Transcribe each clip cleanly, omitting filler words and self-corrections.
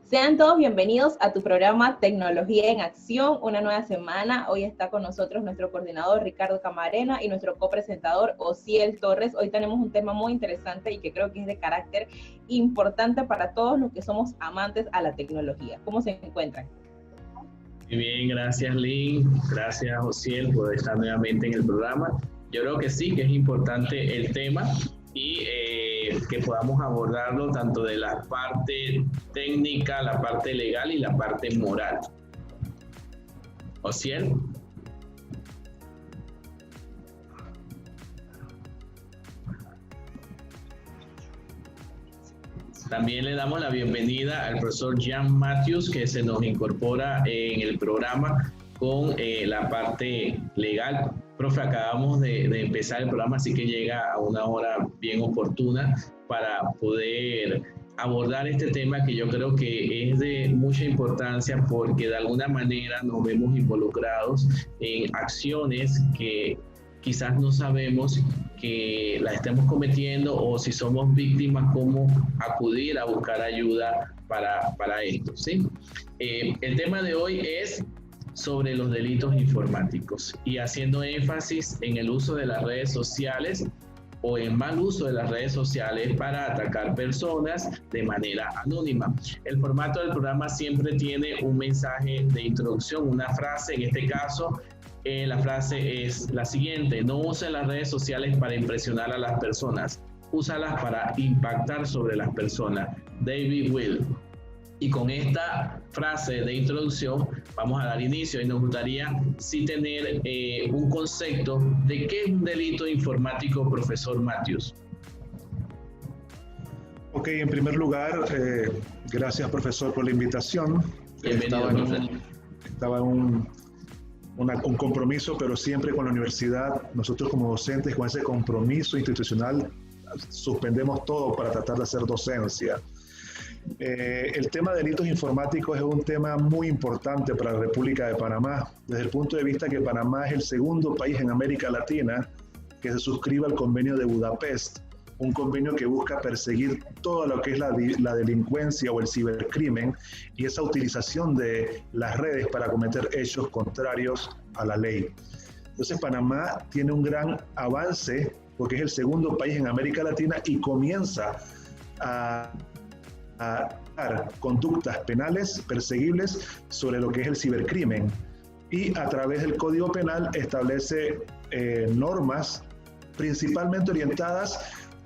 Sean todos bienvenidos a tu programa Tecnología en Acción, una nueva semana. Hoy está con nosotros nuestro coordinador Ricardo Camarena y nuestro copresentador Osiel Torres. Hoy tenemos un tema muy interesante y que creo que es de carácter importante para todos los que somos amantes a la tecnología. ¿Cómo se encuentran? Muy bien, gracias Lynn, gracias Osiel por estar nuevamente en el programa. Yo creo que sí, que es importante el tema y que podamos abordarlo tanto de la parte técnica, la parte legal y la parte moral. Osiel. También le damos la bienvenida al profesor Jan Matthews, que se nos incorpora en el programa con la parte legal. Profe, acabamos de empezar el programa, así que llega a una hora bien oportuna para poder abordar este tema que yo creo que es de mucha importancia porque de alguna manera nos vemos involucrados en acciones que quizás no sabemos que las estemos cometiendo o si somos víctimas, cómo acudir a buscar ayuda para esto, ¿sí? El tema de hoy es sobre los delitos informáticos y haciendo énfasis en el uso de las redes sociales o en mal uso de las redes sociales para atacar personas de manera anónima. El formato del programa siempre tiene un mensaje de introducción, una frase, en este caso, la frase es la siguiente: no use las redes sociales para impresionar a las personas, úsalas para impactar sobre las personas. David Will. Y con esta frase de introducción vamos a dar inicio y nos gustaría sí tener un concepto de qué es un delito informático, profesor Matthews. Ok, en primer lugar, gracias profesor por la invitación. Bienvenido, estaba en un compromiso, pero siempre con la universidad, nosotros como docentes con ese compromiso institucional suspendemos todo para tratar de hacer docencia. El tema de delitos informáticos es un tema muy importante para la República de Panamá, desde el punto de vista que Panamá es el segundo país en América Latina que se suscribe al Convenio de Budapest, un convenio que busca perseguir todo lo que es la delincuencia o el cibercrimen y esa utilización de las redes para cometer hechos contrarios a la ley. Entonces Panamá tiene un gran avance porque es el segundo país en América Latina y comienza a dar conductas penales perseguibles sobre lo que es el cibercrimen y a través del Código Penal establece normas principalmente orientadas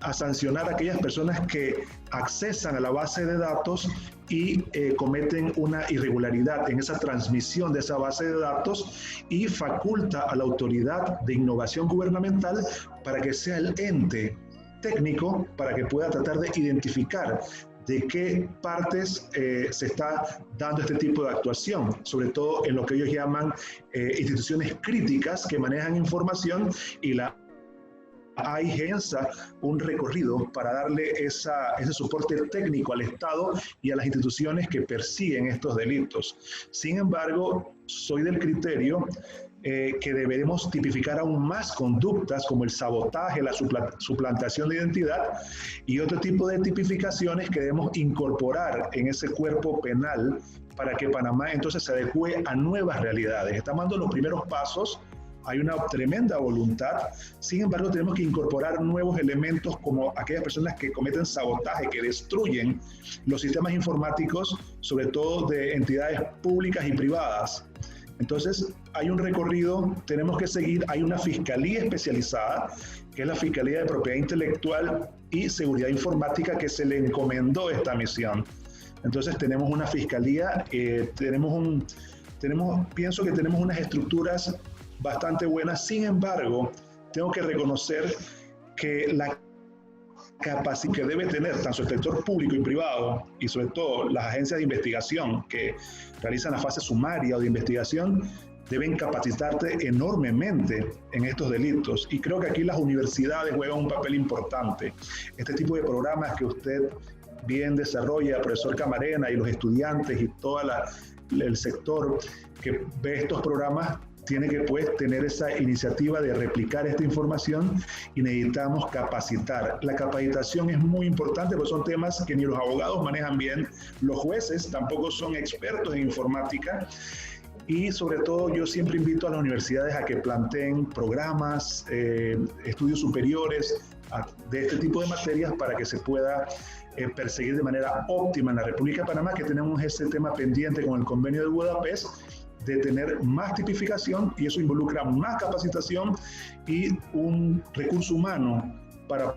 a sancionar a aquellas personas que accesan a la base de datos y cometen una irregularidad en esa transmisión de esa base de datos y faculta a la autoridad de innovación gubernamental para que sea el ente técnico para que pueda tratar de identificar de qué partes se está dando este tipo de actuación, sobre todo en lo que ellos llaman instituciones críticas que manejan información y la agencia un recorrido para darle ese soporte técnico al Estado y a las instituciones que persiguen estos delitos. Sin embargo, soy del criterio que deberemos tipificar aún más conductas como el sabotaje, la suplantación de identidad y otro tipo de tipificaciones que debemos incorporar en ese cuerpo penal para que Panamá entonces se adecue a nuevas realidades. Estamos dando los primeros pasos, hay una tremenda voluntad, sin embargo tenemos que incorporar nuevos elementos como aquellas personas que cometen sabotaje, que destruyen los sistemas informáticos, sobre todo de entidades públicas y privadas. Entonces, hay un recorrido, tenemos que seguir, hay una fiscalía especializada, que es la Fiscalía de Propiedad Intelectual y Seguridad Informática, que se le encomendó esta misión. Entonces, tenemos una fiscalía, pienso que tenemos unas estructuras bastante buenas, sin embargo, tengo que reconocer que la capacidad que debe tener tanto el sector público y privado y sobre todo las agencias de investigación que realizan la fase sumaria o de investigación deben capacitarte enormemente en estos delitos y creo que aquí las universidades juegan un papel importante. Este tipo de programas que usted bien desarrolla, profesor Camarena, y los estudiantes y todo el sector que ve estos programas tiene que pues tener esa iniciativa de replicar esta información y necesitamos capacitar. La capacitación es muy importante porque son temas que ni los abogados manejan bien, los jueces tampoco son expertos en informática. Y sobre todo yo siempre invito a las universidades a que planteen programas, estudios superiores de este tipo de materias para que se pueda perseguir de manera óptima en la República de Panamá, que tenemos ese tema pendiente con el convenio de Budapest, de tener más tipificación, y eso involucra más capacitación y un recurso humano para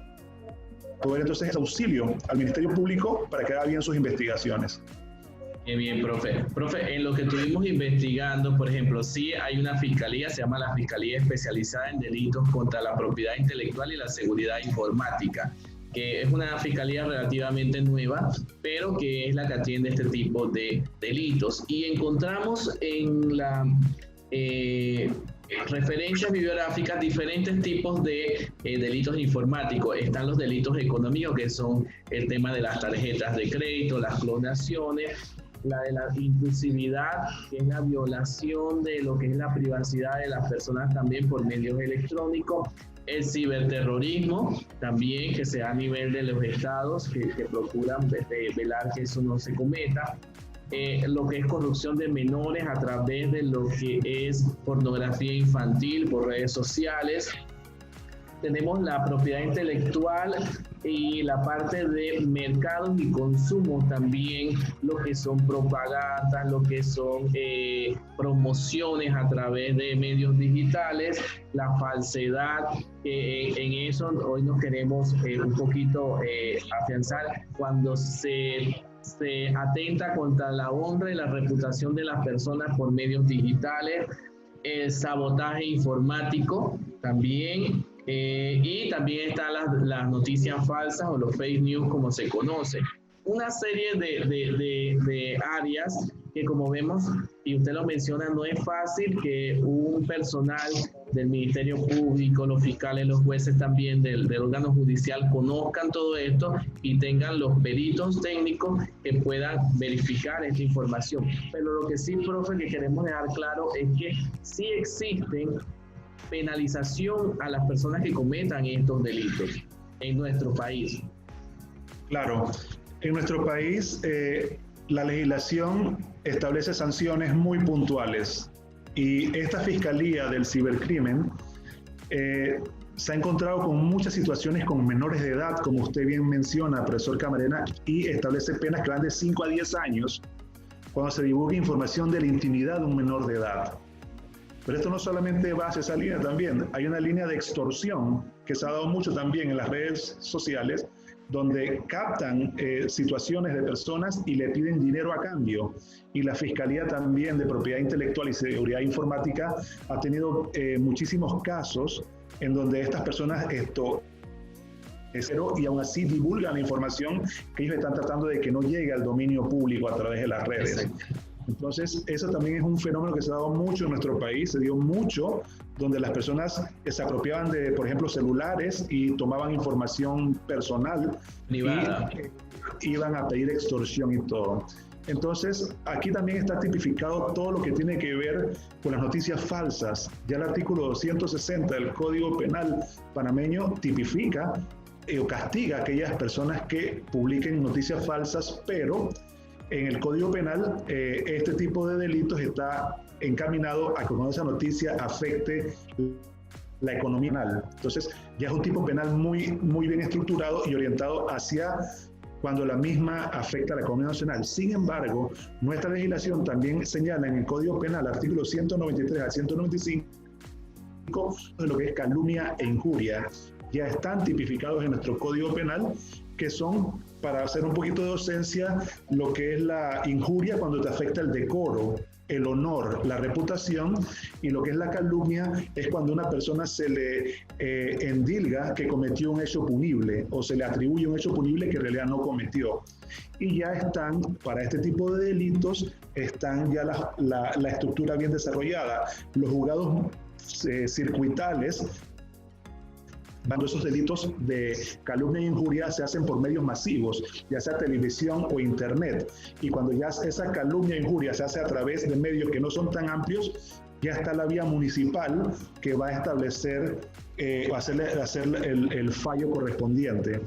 poder entonces ese auxilio al Ministerio Público para que haga bien sus investigaciones. Qué bien, profe. Profe, en lo que estuvimos investigando, por ejemplo, sí hay una fiscalía, se llama la Fiscalía Especializada en Delitos contra la Propiedad Intelectual y la Seguridad Informática, que es una fiscalía relativamente nueva, pero que es la que atiende este tipo de delitos. Y encontramos en la referencias bibliográficas diferentes tipos de delitos informáticos. Están los delitos económicos, que son el tema de las tarjetas de crédito, las clonaciones, la de la intrusividad, que es la violación de lo que es la privacidad de las personas también por medios electrónicos, el ciberterrorismo también, que se da a nivel de los estados que procuran velar que eso no se cometa, lo que es corrupción de menores a través de lo que es pornografía infantil por redes sociales. Tenemos la propiedad intelectual y la parte de mercados y consumos también, lo que son propagandas, lo que son promociones a través de medios digitales, la falsedad, en eso hoy nos queremos un poquito afianzar cuando se atenta contra la honra y la reputación de las personas por medios digitales, el sabotaje informático también, y también están las noticias falsas o los fake news como se conoce. Una serie de áreas que, como vemos, y usted lo menciona, no es fácil que un personal del Ministerio Público, los fiscales, los jueces también del órgano judicial conozcan todo esto y tengan los peritos técnicos que puedan verificar esta información. Pero lo que sí, profe, que queremos dejar claro es que sí existen penalización a las personas que cometan estos delitos en nuestro país. Claro, en nuestro país la legislación establece sanciones muy puntuales y esta Fiscalía del Cibercrimen se ha encontrado con muchas situaciones con menores de edad, como usted bien menciona, profesor Camarena, y establece penas que van de 5 a 10 años cuando se divulga información de la intimidad de un menor de edad. Pero esto no solamente va hacia esa línea también, hay una línea de extorsión que se ha dado mucho también en las redes sociales, donde captan situaciones de personas y le piden dinero a cambio. Y la Fiscalía también de Propiedad Intelectual y Seguridad Informática ha tenido muchísimos casos en donde estas personas y aún así divulgan la información que ellos están tratando de que no llegue al dominio público a través de las redes. Entonces, eso también es un fenómeno que se ha dado mucho en nuestro país, se dio mucho, donde las personas se apropiaban de, por ejemplo, celulares y tomaban información personal privada y iban a pedir extorsión y todo. Entonces, aquí también está tipificado todo lo que tiene que ver con las noticias falsas. Ya el artículo 260 del Código Penal panameño tipifica o castiga a aquellas personas que publiquen noticias falsas, pero en el Código Penal, este tipo de delitos está encaminado a que cuando esa noticia afecte la economía nacional. Entonces, ya es un tipo penal muy bien estructurado y orientado hacia cuando la misma afecta a la economía nacional. Sin embargo, nuestra legislación también señala en el Código Penal, artículos 193 al 195, de lo que es calumnia e injuria. Ya están tipificados en nuestro Código Penal, que son, para hacer un poquito de docencia, lo que es la injuria cuando te afecta el decoro, el honor, la reputación, y lo que es la calumnia es cuando a una persona se le endilga que cometió un hecho punible o se le atribuye un hecho punible que en realidad no cometió. Y ya están, para este tipo de delitos, están ya la estructura bien desarrollada. Los juzgados circuitales, cuando esos delitos de calumnia e injuria se hacen por medios masivos, ya sea televisión o internet, y cuando ya esa calumnia e injuria se hace a través de medios que no son tan amplios, ya está la vía municipal que va a establecer hacer el fallo correspondiente.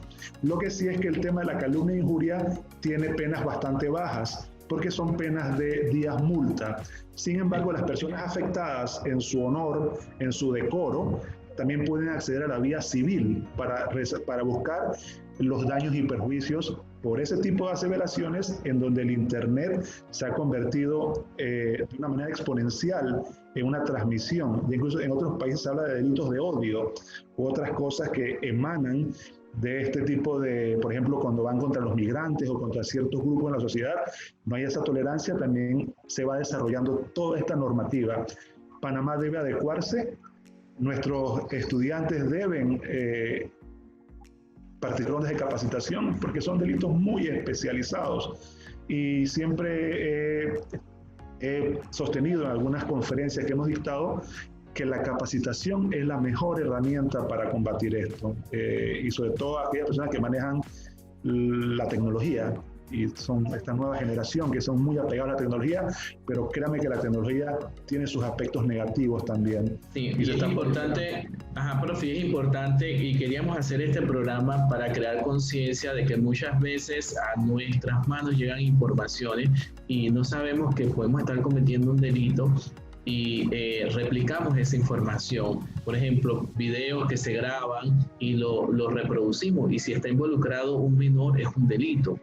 Lo que sí es que el tema de la calumnia e injuria tiene penas bastante bajas, porque son penas de días multa. Sin embargo, las personas afectadas en su honor, en su decoro, también pueden acceder a la vía civil para buscar los daños y perjuicios por ese tipo de aseveraciones en donde el Internet se ha convertido de una manera exponencial en una transmisión. Incluso en otros países se habla de delitos de odio u otras cosas que emanan de este tipo de, por ejemplo, cuando van contra los migrantes o contra ciertos grupos en la sociedad, no hay esa tolerancia, también se va desarrollando toda esta normativa. Panamá debe adecuarse, nuestros estudiantes deben participar rondas de capacitación porque son delitos muy especializados, y siempre he sostenido en algunas conferencias que hemos dictado que la capacitación es la mejor herramienta para combatir esto, y sobre todo aquellas personas que manejan la tecnología y son esta nueva generación que son muy apegados a la tecnología, pero créanme que la tecnología tiene sus aspectos negativos también. Sí, y es importante, profe, es importante, y queríamos hacer este programa para crear conciencia de que muchas veces a nuestras manos llegan informaciones y no sabemos que podemos estar cometiendo un delito y replicamos esa información. Por ejemplo, videos que se graban y lo reproducimos, y si está involucrado un menor es un delito.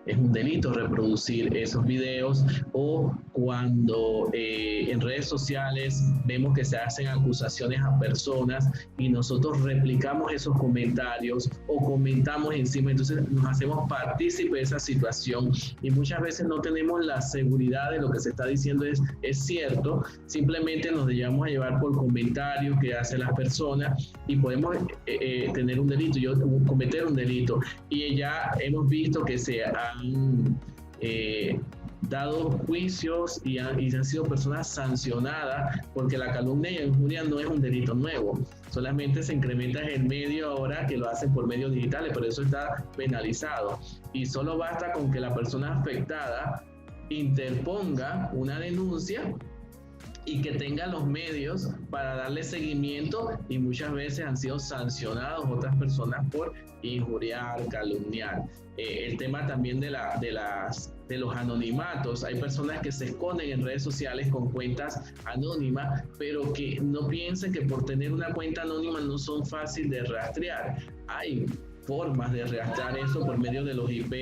Es un delito reproducir esos videos, o cuando en redes sociales vemos que se hacen acusaciones a personas y nosotros replicamos esos comentarios o comentamos encima, entonces nos hacemos partícipes de esa situación y muchas veces no tenemos la seguridad de lo que se está diciendo es cierto, simplemente nos dejamos llevar por comentarios que hacen las personas y podemos tener un delito, cometer un delito, y ya hemos visto que se han dado juicios y han sido personas sancionadas, porque la calumnia y la injuria no es un delito nuevo, solamente se incrementa en el medio ahora que lo hacen por medios digitales, pero eso está penalizado, y solo basta con que la persona afectada interponga una denuncia y que tenga los medios para darle seguimiento, y muchas veces han sido sancionados otras personas por injuriar, calumniar. El tema también de los anonimatos, hay personas que se esconden en redes sociales con cuentas anónimas, pero que no piensen que por tener una cuenta anónima no son fáciles de rastrear. Hay formas de rastrear eso por medio de los IP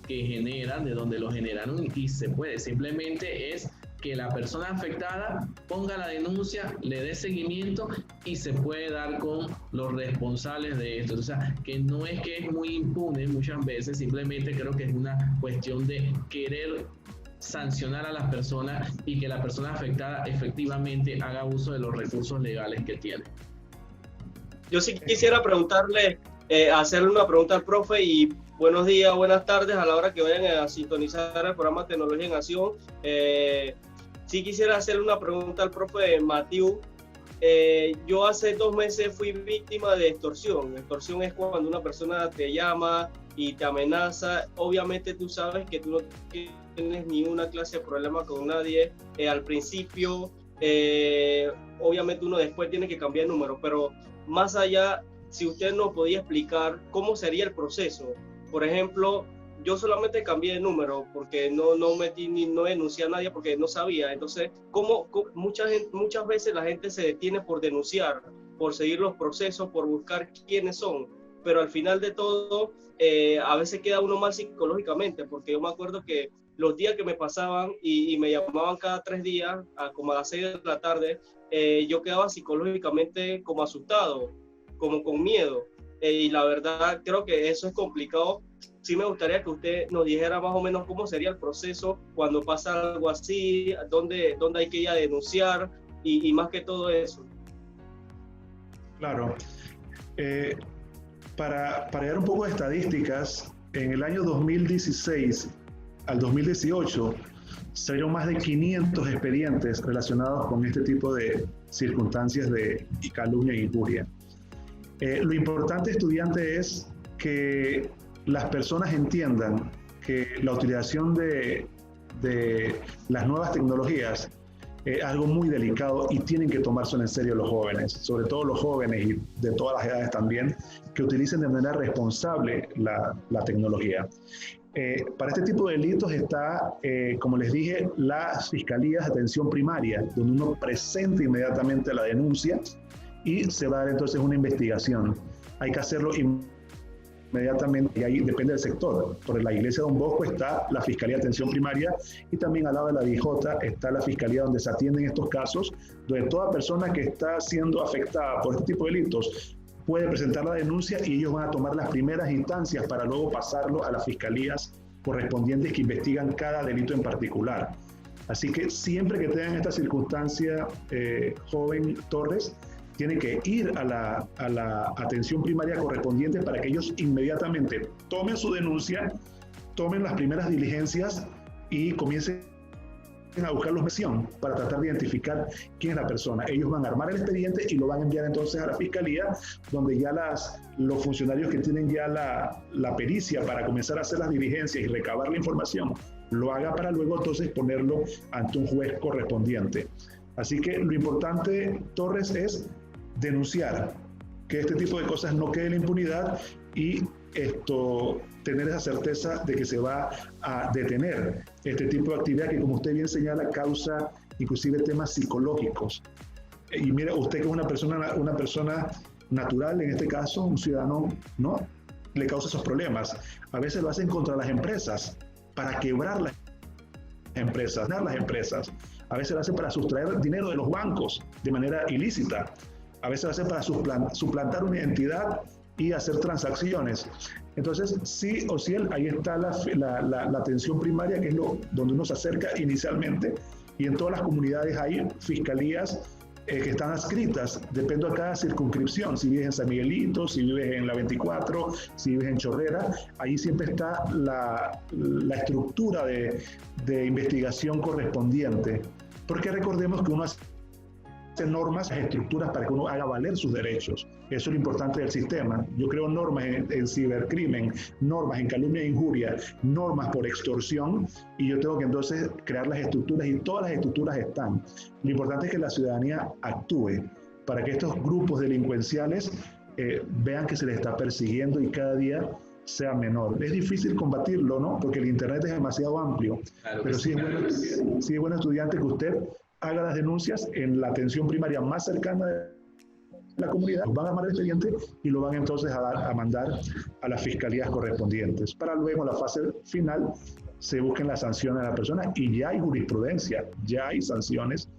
que generan, de donde lo generaron, y se puede, simplemente es que la persona afectada ponga la denuncia, le dé seguimiento y se puede dar con los responsables de esto. O sea, que no es que es muy impune muchas veces, simplemente creo que es una cuestión de querer sancionar a las personas y que la persona afectada efectivamente haga uso de los recursos legales que tiene. Yo sí quisiera preguntarle, hacerle una pregunta al profe, y buenos días, buenas tardes a la hora que vayan a sintonizar el programa Tecnología en Acción. Sí quisiera hacerle una pregunta al profe Matthew. Yo hace 2 meses fui víctima de extorsión. Extorsión es cuando una persona te llama y te amenaza. Obviamente tú sabes que tú no tienes ninguna clase de problema con nadie al principio. Obviamente uno después tiene que cambiar el número, pero más allá, si usted nos podía explicar cómo sería el proceso. Por ejemplo, yo solamente cambié de número porque no denuncié a nadie porque no sabía. Entonces, muchas veces la gente se detiene por denunciar, por seguir los procesos, por buscar quiénes son. Pero al final de todo, a veces queda uno mal psicológicamente, porque yo me acuerdo que los días que me pasaban y me llamaban cada 3 días, como a las 6 de la tarde, yo quedaba psicológicamente como asustado, como con miedo. Y la verdad creo que eso es complicado. Sí me gustaría que usted nos dijera más o menos cómo sería el proceso cuando pasa algo así, dónde hay que ir a denunciar y más que todo eso. Claro. Para dar un poco de estadísticas, en el año 2016 al 2018 se dieron más de 500 expedientes relacionados con este tipo de circunstancias de calumnia e injuria. Lo importante, estudiante, es que las personas entiendan que la utilización de las nuevas tecnologías algo muy delicado y tienen que tomárselo en serio los jóvenes, sobre todo los jóvenes y de todas las edades también, que utilicen de manera responsable la tecnología. Para este tipo de delitos está, como les dije, las fiscalías de atención primaria, donde uno presenta inmediatamente la denuncia y se va a dar entonces una investigación. Hay que hacerlo inmediatamente, y ahí depende del sector. Por la iglesia de Don Bosco está la Fiscalía de Atención Primaria y también al lado de la DJ está la Fiscalía donde se atienden estos casos, donde toda persona que está siendo afectada por este tipo de delitos puede presentar la denuncia y ellos van a tomar las primeras instancias para luego pasarlo a las fiscalías correspondientes que investigan cada delito en particular. Así que siempre que tengan esta circunstancia, joven Torres, tiene que ir a la atención primaria correspondiente para que ellos inmediatamente tomen su denuncia, tomen las primeras diligencias y comiencen a buscar la misión para tratar de identificar quién es la persona. Ellos van a armar el expediente y lo van a enviar entonces a la fiscalía, donde ya los funcionarios que tienen ya la pericia para comenzar a hacer las diligencias y recabar la información, lo haga para luego entonces ponerlo ante un juez correspondiente. Así que lo importante, Torres, es denunciar, que este tipo de cosas no quede en la impunidad y tener esa certeza de que se va a detener este tipo de actividad que, como usted bien señala, causa inclusive temas psicológicos. Y mira, usted que es una persona natural, en este caso, un ciudadano, ¿no?, le causa esos problemas. A veces lo hacen contra las empresas, para quebrar las empresas, dar las empresas. A veces lo hacen para sustraer dinero de los bancos de manera ilícita. A veces lo hacen para suplantar una identidad y hacer transacciones. Entonces, sí o sí, ahí está la atención primaria, que es donde uno se acerca inicialmente, y en todas las comunidades hay fiscalías que están adscritas, depende de cada circunscripción. Si vives en San Miguelito, si vives en la 24, si vives en Chorrera, ahí siempre está la estructura de investigación correspondiente, porque recordemos que uno hace normas, estructuras para que uno haga valer sus derechos. Eso es lo importante del sistema. Yo creo normas en cibercrimen, normas en calumnia e injuria, normas por extorsión, y yo tengo que entonces crear las estructuras, y todas las estructuras están. Lo importante es que la ciudadanía actúe para que estos grupos delincuenciales vean que se les está persiguiendo y cada día sea menor. Es difícil combatirlo, ¿no?, porque el internet es demasiado amplio, claro, pero sí es bueno, estudiante, que usted haga las denuncias en la atención primaria más cercana de la comunidad, van a armar el expediente y lo van entonces a mandar a las fiscalías correspondientes, para luego en la fase final se busquen las sanciones a la persona, y ya hay jurisprudencia, ya hay sanciones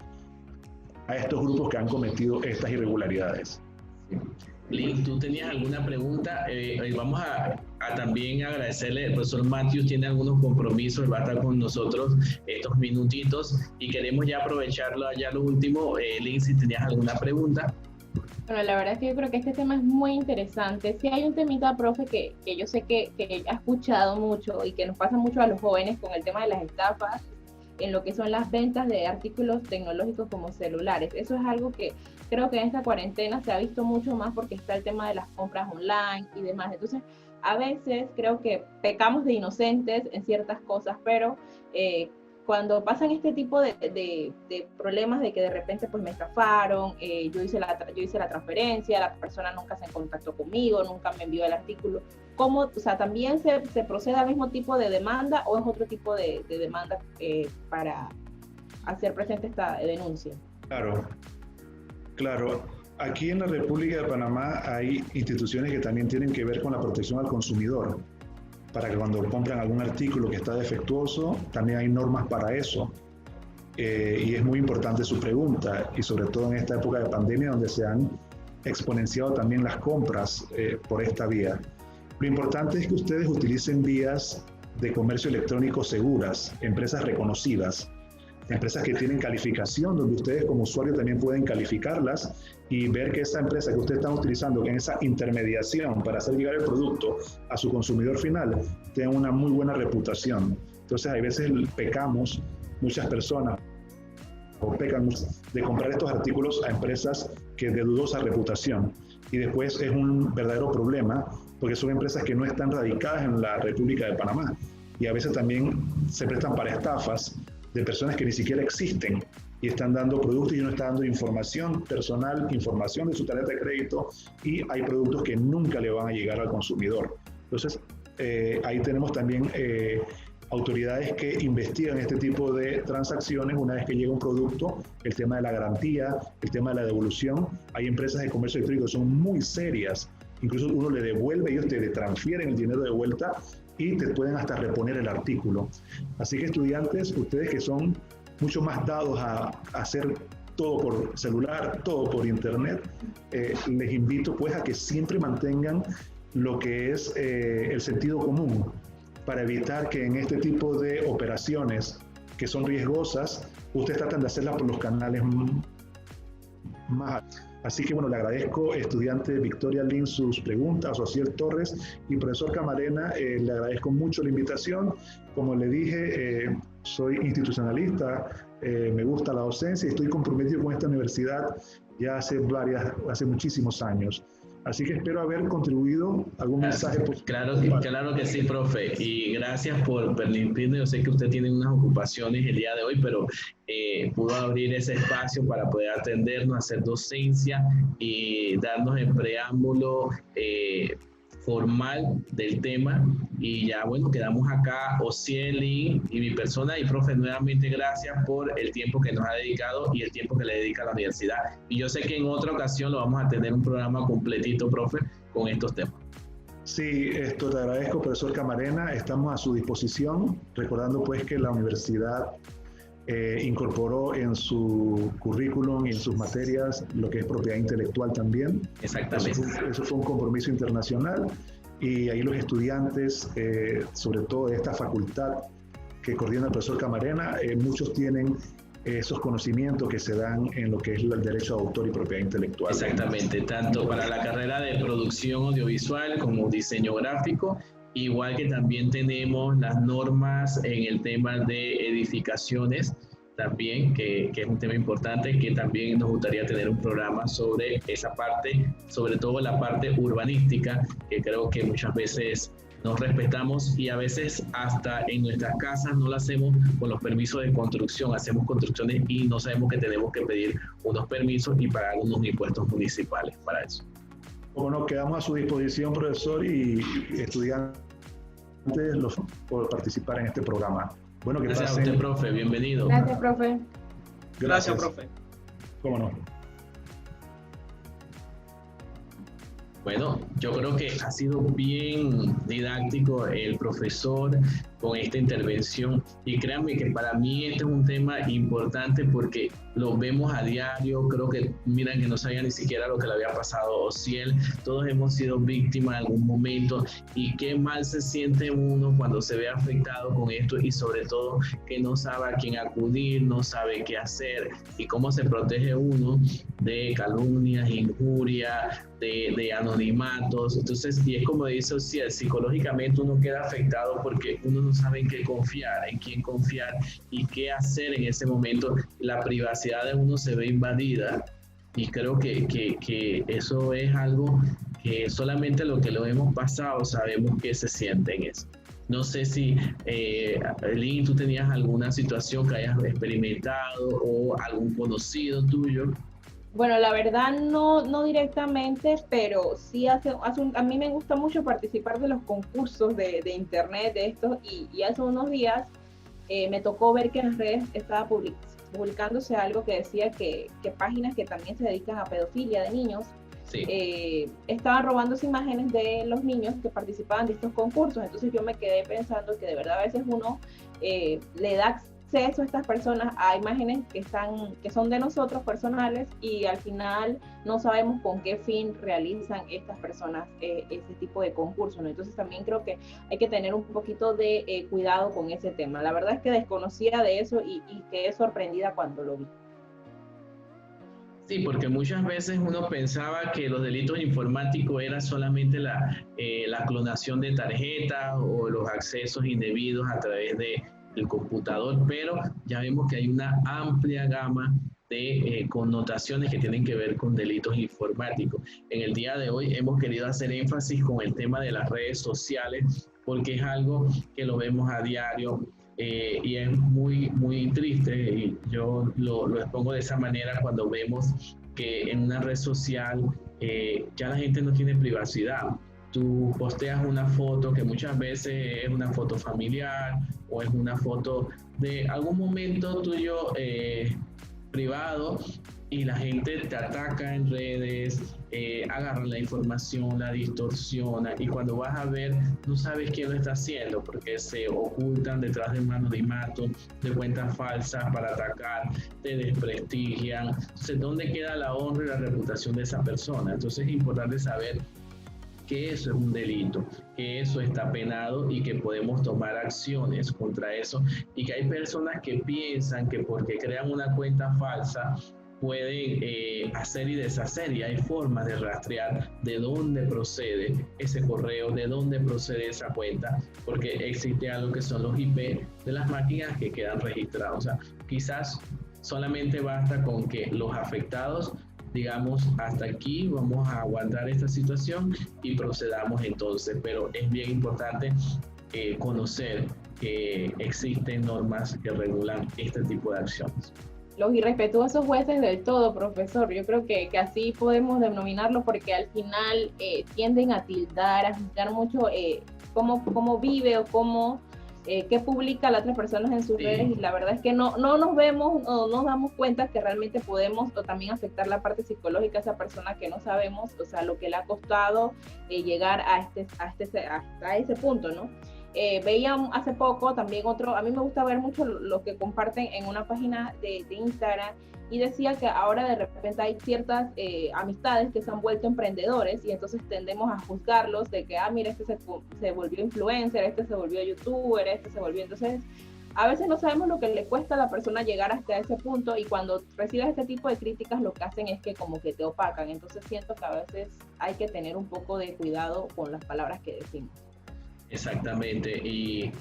a estos grupos que han cometido estas irregularidades. Lynn, ¿tú tenías alguna pregunta? Vamos a también agradecerle, el profesor Matthews tiene algunos compromisos, va a estar con nosotros estos minutitos y queremos ya aprovecharlo ya lo último. Lynn, si tenías alguna pregunta. Bueno, la verdad es que yo creo que este tema es muy interesante. Sí hay un temita, profe, que yo sé que ha escuchado mucho y que nos pasa mucho a los jóvenes con el tema de las estafas en lo que son las ventas de artículos tecnológicos como celulares. Eso es algo que creo que en esta cuarentena se ha visto mucho más, porque está el tema de las compras online y demás. Entonces, a veces creo que pecamos de inocentes en ciertas cosas, pero cuando pasan este tipo de problemas de que de repente pues me estafaron, yo hice la transferencia, la persona nunca se contactó conmigo, nunca me envió el artículo, ¿cómo, o sea, también se procede al mismo tipo de demanda o es otro tipo de demanda para hacer presente esta denuncia? Claro. Aquí en la República de Panamá hay instituciones que también tienen que ver con la protección al consumidor, para que cuando compran algún artículo que está defectuoso, también hay normas para eso. Y es muy importante su pregunta, y sobre todo en esta época de pandemia, donde se han exponenciado también las compras por esta vía. Lo importante es que ustedes utilicen vías de comercio electrónico seguras, empresas reconocidas, empresas que tienen calificación, donde ustedes como usuarios también pueden calificarlas y ver que esa empresa que ustedes están utilizando, que en esa intermediación para hacer llegar el producto a su consumidor final, tenga una muy buena reputación. Entonces, hay veces pecamos, muchas personas, o pecan de comprar estos artículos a empresas que de dudosa reputación, y después es un verdadero problema, porque son empresas que no están radicadas en la República de Panamá, y a veces también se prestan para estafas de personas que ni siquiera existen y están dando productos y uno está dando información personal, información de su tarjeta de crédito, y hay productos que nunca le van a llegar al consumidor. Entonces, ahí tenemos también autoridades que investigan este tipo de transacciones una vez que llega un producto, el tema de la garantía, el tema de la devolución. Hay empresas de comercio electrónico que son muy serias, incluso uno le devuelve, ellos te transfieren el dinero de vuelta y te pueden hasta reponer el artículo. Así que estudiantes, ustedes que son mucho más dados a hacer todo por celular, todo por internet, les invito pues a que siempre mantengan lo que es el sentido común para evitar que en este tipo de operaciones que son riesgosas, ustedes tratan de hacerlas por los canales más altos. Así que bueno, le agradezco, estudiante Victoria Lynn, sus preguntas, Ociel Torres, y profesor Camarena, le agradezco mucho la invitación. Como le dije, soy institucionalista, me gusta la docencia y estoy comprometido con esta universidad ya hace muchísimos años. Así que espero haber contribuido algún mensaje. Claro que sí, profe. Y gracias por permitirme. Yo sé que usted tiene unas ocupaciones el día de hoy, pero pudo abrir ese espacio para poder atendernos, hacer docencia y darnos el preámbulo formal del tema. Y ya, bueno, quedamos acá, Ociel y mi persona. Y profe, nuevamente gracias por el tiempo que nos ha dedicado y el tiempo que le dedica a la universidad. Y yo sé que en otra ocasión lo vamos a tener un programa completito, profe, con estos temas. Sí, esto te agradezco, profesor Camarena. Estamos a su disposición, recordando pues que la universidad incorporó en su currículum y en sus materias lo que es propiedad intelectual también. Exactamente. Eso fue un compromiso internacional, y ahí los estudiantes, sobre todo de esta facultad que coordina el profesor Camarena, muchos tienen esos conocimientos que se dan en lo que es el derecho de autor y propiedad intelectual. Exactamente, tanto para la carrera de producción audiovisual como diseño gráfico, igual que también tenemos las normas en el tema de edificaciones, también, que es un tema importante, que también nos gustaría tener un programa sobre esa parte, sobre todo la parte urbanística, que creo que muchas veces nos respetamos y a veces hasta en nuestras casas no lo hacemos con los permisos de construcción, hacemos construcciones y no sabemos que tenemos que pedir unos permisos y pagar unos impuestos municipales para eso. Bueno, quedamos a su disposición, profesor, y estudiantes por participar en este programa. Bueno, gracias a usted, profe, bienvenido. Gracias, profe. Gracias, profe. Cómo no. Bueno, yo creo que ha sido bien didáctico el profesor con esta intervención, y créanme que para mí este es un tema importante porque lo vemos a diario. Creo que, miren, que no sabía ni siquiera lo que le había pasado a Ociel. Todos hemos sido víctimas en algún momento, y qué mal se siente uno cuando se ve afectado con esto, y sobre todo que no sabe a quién acudir, no sabe qué hacer y cómo se protege uno de calumnias, injurias, de anonimatos. Entonces, y es como dice Ociel, psicológicamente uno queda afectado porque uno no sabe en qué confiar, en quién confiar y qué hacer en ese momento. La privacidad de uno se ve invadida, y creo que eso es algo que solamente lo que lo hemos pasado sabemos que se siente en eso. No sé si, Lynn, tú tenías alguna situación que hayas experimentado o algún conocido tuyo. Bueno, la verdad no directamente, pero sí a mí me gusta mucho participar de los concursos de internet de estos, y hace unos días me tocó ver que en las redes estaba publicándose algo que decía que páginas que también se dedican a pedofilia de niños, sí, estaban robándose imágenes de los niños que participaban de estos concursos. Entonces yo me quedé pensando que de verdad a veces uno le da acceso a estas personas a imágenes que son de nosotros, personales, y al final no sabemos con qué fin realizan estas personas ese tipo de concursos, ¿no? Entonces también creo que hay que tener un poquito de cuidado con ese tema. La verdad es que desconocía de eso y quedé sorprendida cuando lo vi. Sí, porque muchas veces uno pensaba que los delitos informáticos era solamente la clonación de tarjetas o los accesos indebidos a través del computador, pero ya vemos que hay una amplia gama de connotaciones que tienen que ver con delitos informáticos. En el día de hoy hemos querido hacer énfasis con el tema de las redes sociales, porque es algo que lo vemos a diario. y es muy, muy triste, y yo lo expongo de esa manera cuando vemos que en una red social ya la gente no tiene privacidad. Tú posteas una foto que muchas veces es una foto familiar o es una foto de algún momento tuyo privado, y la gente te ataca en redes, agarran la información, la distorsiona, y cuando vas a ver no sabes quién lo está haciendo porque se ocultan detrás de un anonimato, de cuentas falsas para atacar, te desprestigian. Entonces, ¿dónde queda la honra y la reputación de esa persona? Entonces es importante saber que eso es un delito, que eso está penado y que podemos tomar acciones contra eso, y que hay personas que piensan que porque crean una cuenta falsa pueden hacer y deshacer, y hay formas de rastrear de dónde procede ese correo, de dónde procede esa cuenta, porque existe algo que son los IP de las máquinas que quedan registrados. O sea, quizás solamente basta con que los afectados digamos, hasta aquí vamos a aguantar esta situación y procedamos entonces, pero es bien importante conocer que existen normas que regulan este tipo de acciones. Los irrespetuosos jueces del todo, profesor, yo creo que así podemos denominarlo, porque al final tienden a tildar, a juzgar mucho cómo vive o qué publica las otras personas en sus redes, y la verdad es que no nos vemos, no nos damos cuenta que realmente podemos también afectar la parte psicológica a esa persona, que no sabemos, o sea, lo que le ha costado llegar a ese punto, ¿no? Veía hace poco también a mí me gusta ver mucho lo que comparten en una página de Instagram, y decía que ahora de repente hay ciertas amistades que se han vuelto emprendedores, y entonces tendemos a juzgarlos de que, mira, este se volvió influencer, este se volvió youtuber, este se volvió... Entonces, a veces no sabemos lo que le cuesta a la persona llegar hasta ese punto, y cuando recibes este tipo de críticas lo que hacen es que como que te opacan. Entonces siento que a veces hay que tener un poco de cuidado con las palabras que decimos. Exactamente, y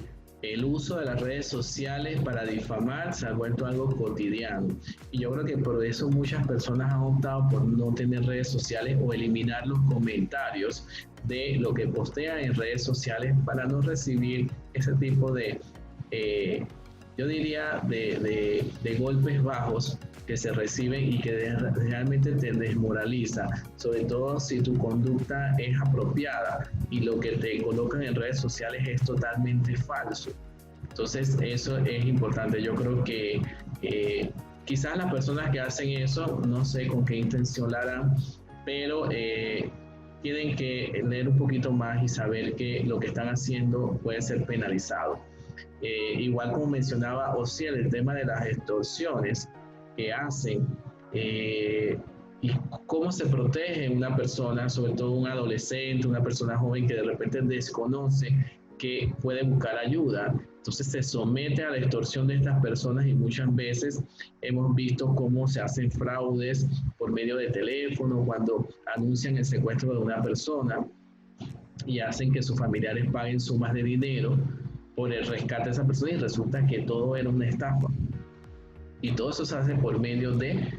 el uso de las redes sociales para difamar se ha vuelto algo cotidiano, y yo creo que por eso muchas personas han optado por no tener redes sociales o eliminar los comentarios de lo que postean en redes sociales para no recibir ese tipo de, yo diría, de golpes bajos que se reciben y que realmente te desmoraliza, sobre todo si tu conducta es apropiada y lo que te colocan en redes sociales es totalmente falso. Entonces eso es importante. Yo creo que quizás las personas que hacen eso, no sé con qué intención la harán, pero tienen que leer un poquito más y saber que lo que están haciendo puede ser penalizado. Igual como mencionaba Osiel, el tema de las extorsiones que hacen y cómo se protege una persona, sobre todo un adolescente, una persona joven que de repente desconoce que puede buscar ayuda. Entonces se somete a la extorsión de estas personas, y muchas veces hemos visto cómo se hacen fraudes por medio de teléfono cuando anuncian el secuestro de una persona y hacen que sus familiares paguen sumas de dinero por el rescate de esa persona, y resulta que todo era una estafa. Y todo eso se hace por medio de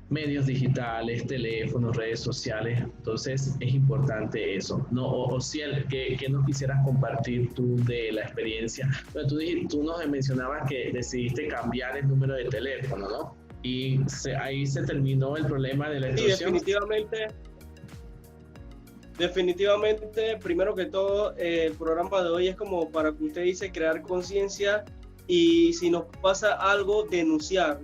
medios digitales, teléfonos, redes sociales. Entonces es importante eso. No, Osiel, ¿qué nos quisieras compartir tú de la experiencia? Bueno, tú nos mencionabas que decidiste cambiar el número de teléfono, ¿no? Y ahí se terminó el problema de la extorsión. Sí, definitivamente, primero que todo, el programa de hoy es como para que usted dice crear conciencia, y si nos pasa algo, denunciar,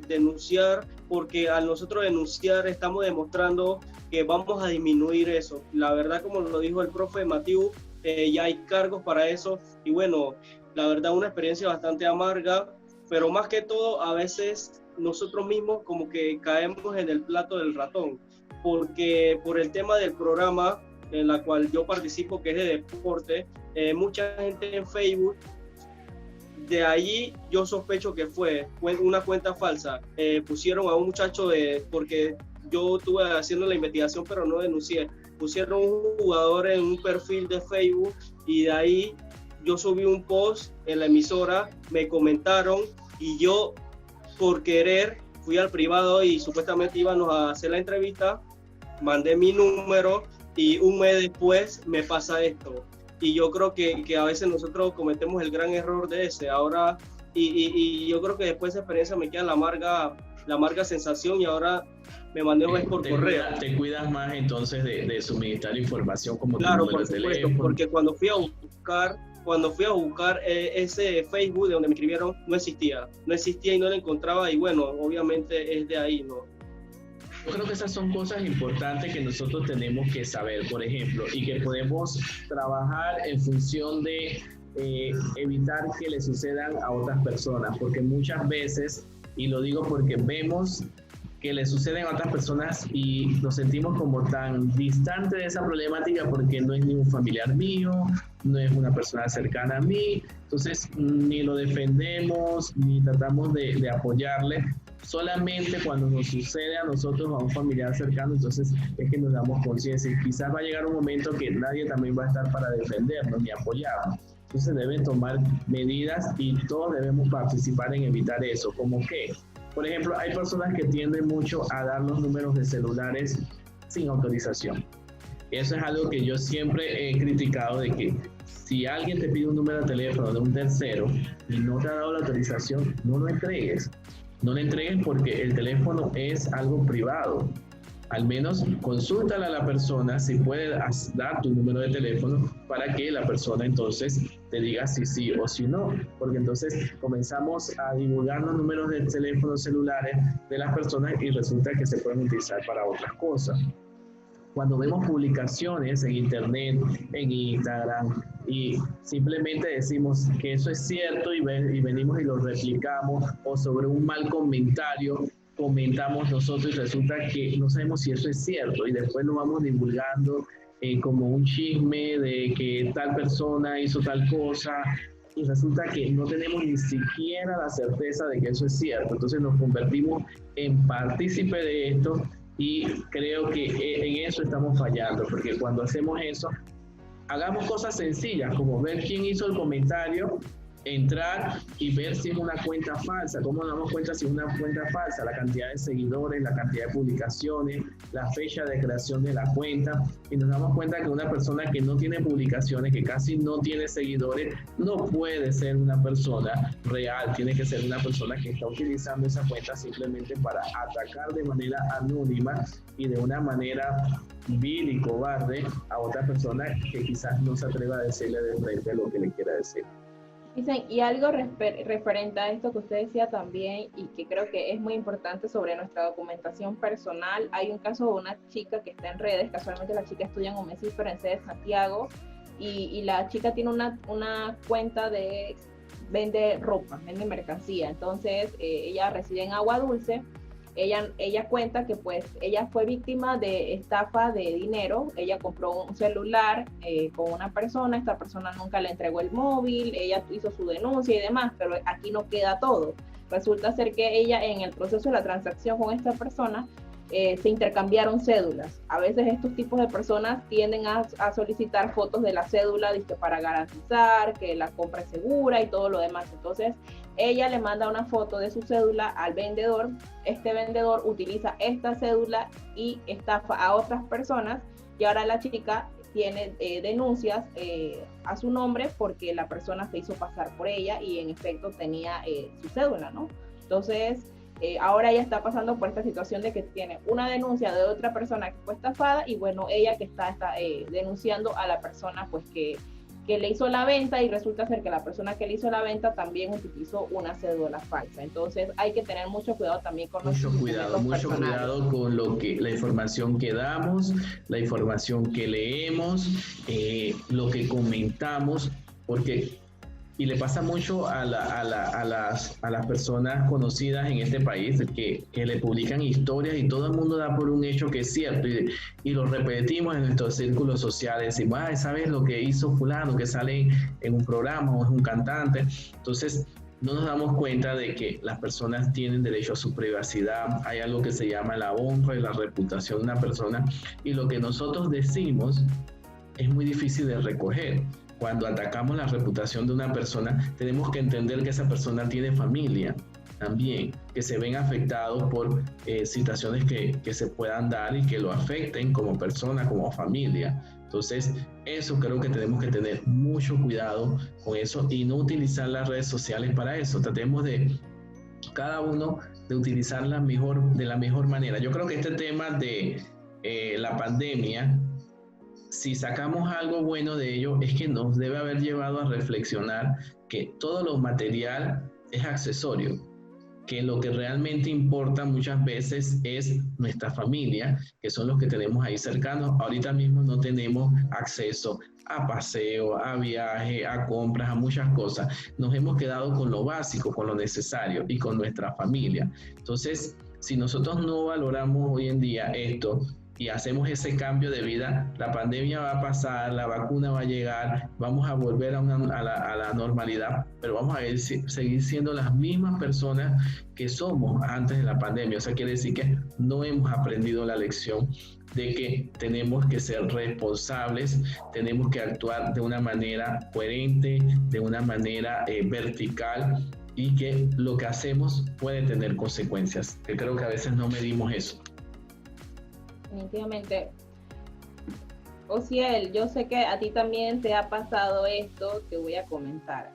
porque al nosotros denunciar estamos demostrando que vamos a disminuir eso. La verdad, como lo dijo el profe Matthew, ya hay cargos para eso, y bueno, la verdad una experiencia bastante amarga, pero más que todo a veces nosotros mismos como que caemos en el plato del ratón, porque por el tema del programa en la cual yo participo, que es de deporte, mucha gente en Facebook, de ahí yo sospecho que fue una cuenta falsa. Pusieron a un muchacho porque yo estuve haciendo la investigación pero no denuncié, pusieron un jugador en un perfil de Facebook, y de ahí yo subí un post en la emisora, me comentaron, y yo por querer fui al privado y supuestamente íbamos a hacer la entrevista, mandé mi número, y un mes después me pasa esto. Y yo creo que a veces nosotros cometemos el gran error de ese. Ahora y yo creo que después de esa experiencia me queda la amarga sensación, y ahora me manejo es por correo. Te cuidas más entonces de suministrar información como claro, tu número de teléfono. Porque cuando fui a buscar ese Facebook de donde me escribieron, no existía y no lo encontraba, y bueno, obviamente es de ahí, ¿no? Yo creo que esas son cosas importantes que nosotros tenemos que saber, por ejemplo, y que podemos trabajar en función de evitar que le sucedan a otras personas, porque muchas veces, y lo digo porque vemos que le suceden a otras personas y nos sentimos como tan distantes de esa problemática porque no es ni un familiar mío, no es una persona cercana a mí, entonces ni lo defendemos ni tratamos de apoyarle. Solamente cuando nos sucede a nosotros, a un familiar cercano, entonces es que nos damos conciencia, y quizás va a llegar un momento que nadie también va a estar para defendernos ni apoyarnos. Entonces deben tomar medidas y todos debemos participar en evitar eso. ¿Cómo qué? Por ejemplo, hay personas que tienden mucho a dar los números de celulares sin autorización. Eso es algo que yo siempre he criticado, de que si alguien te pide un número de teléfono de un tercero y no te ha dado la autorización, no lo entregues. No le entregues porque el teléfono es algo privado. Al menos consúltale a la persona si puede dar tu número de teléfono para que la persona entonces te diga si sí o si no, porque entonces comenzamos a divulgar los números de teléfonos celulares de las personas y resulta que se pueden utilizar para otras cosas. Cuando vemos publicaciones en internet, en Instagram, y simplemente decimos que eso es cierto y venimos y lo replicamos, o sobre un mal comentario comentamos nosotros y resulta que no sabemos si eso es cierto, y después lo vamos divulgando como un chisme de que tal persona hizo tal cosa, y resulta que no tenemos ni siquiera la certeza de que eso es cierto. Entonces nos convertimos en partícipe de esto, y creo que en eso estamos fallando, porque cuando hacemos eso, hagamos cosas sencillas como ver quién hizo el comentario, entrar y ver si es una cuenta falsa. ¿Cómo nos damos cuenta si es una cuenta falsa? La cantidad de seguidores, la cantidad de publicaciones, la fecha de creación de la cuenta, y nos damos cuenta que una persona que no tiene publicaciones, que casi no tiene seguidores, no puede ser una persona real, tiene que ser una persona que está utilizando esa cuenta simplemente para atacar de manera anónima y de una manera vil y cobarde a otra persona que quizás no se atreva a decirle de frente lo que le quiera decir. Dicen, y algo referente a esto que usted decía también, y que creo que es muy importante sobre nuestra documentación personal. Hay un caso de una chica que está en redes, casualmente la chica estudia en un UMESIFER en sede de Santiago, y la chica tiene una cuenta de vende ropa, vende mercancía. Entonces ella reside en Agua Dulce. Ella cuenta que pues ella fue víctima de estafa de dinero. Ella compró un celular con una persona, esta persona nunca le entregó el móvil, ella hizo su denuncia y demás, pero aquí no queda todo. Resulta ser que ella, en el proceso de la transacción con esta persona, se intercambiaron cédulas. A veces estos tipos de personas tienden a solicitar fotos de la cédula para garantizar que la compra es segura y todo lo demás. Entonces ella le manda una foto de su cédula al vendedor. Este vendedor utiliza esta cédula y estafa a otras personas, y ahora la chica tiene denuncias a su nombre porque la persona se hizo pasar por ella y en efecto tenía su cédula, ¿no? Entonces ahora ella está pasando por esta situación de que tiene una denuncia de otra persona que fue estafada, y bueno, ella que está denunciando a la persona pues que le hizo la venta, y resulta ser que la persona que le hizo la venta también utilizó una cédula falsa. Entonces hay que tener mucho cuidado también con mucho cuidado con la información que damos, la información que leemos, lo que comentamos, porque y le pasa mucho a las personas conocidas en este país que le publican historias y todo el mundo da por un hecho que es cierto, y lo repetimos en nuestros círculos sociales. Decimos, ¿sabes lo que hizo fulano que sale en un programa o es un cantante? Entonces no nos damos cuenta de que las personas tienen derecho a su privacidad. Hay algo que se llama la honra y la reputación de una persona, y lo que nosotros decimos es muy difícil de recoger. Cuando atacamos la reputación de una persona, tenemos que entender que esa persona tiene familia, también, que se ven afectados por situaciones que se puedan dar y que lo afecten como persona, como familia. Entonces, eso creo que tenemos que tener mucho cuidado con eso y no utilizar las redes sociales para eso. Tratemos de cada uno de utilizarla de la mejor manera. Yo creo que este tema de la pandemia, si sacamos algo bueno de ello, es que nos debe haber llevado a reflexionar que todo lo material es accesorio, que lo que realmente importa muchas veces es nuestra familia, que son los que tenemos ahí cercanos. Ahorita mismo no tenemos acceso a paseo, a viaje, a compras, a muchas cosas. Nos hemos quedado con lo básico, con lo necesario y con nuestra familia. Entonces, si nosotros no valoramos hoy en día esto y hacemos ese cambio de vida, la pandemia va a pasar, la vacuna va a llegar, vamos a volver a la normalidad, pero vamos a seguir siendo las mismas personas que somos antes de la pandemia. O sea, quiere decir que no hemos aprendido la lección de que tenemos que ser responsables, tenemos que actuar de una manera coherente, de una manera vertical, y que lo que hacemos puede tener consecuencias, que creo que a veces no medimos eso. Definitivamente. Osiel, yo sé que a ti también te ha pasado esto, te voy a comentar.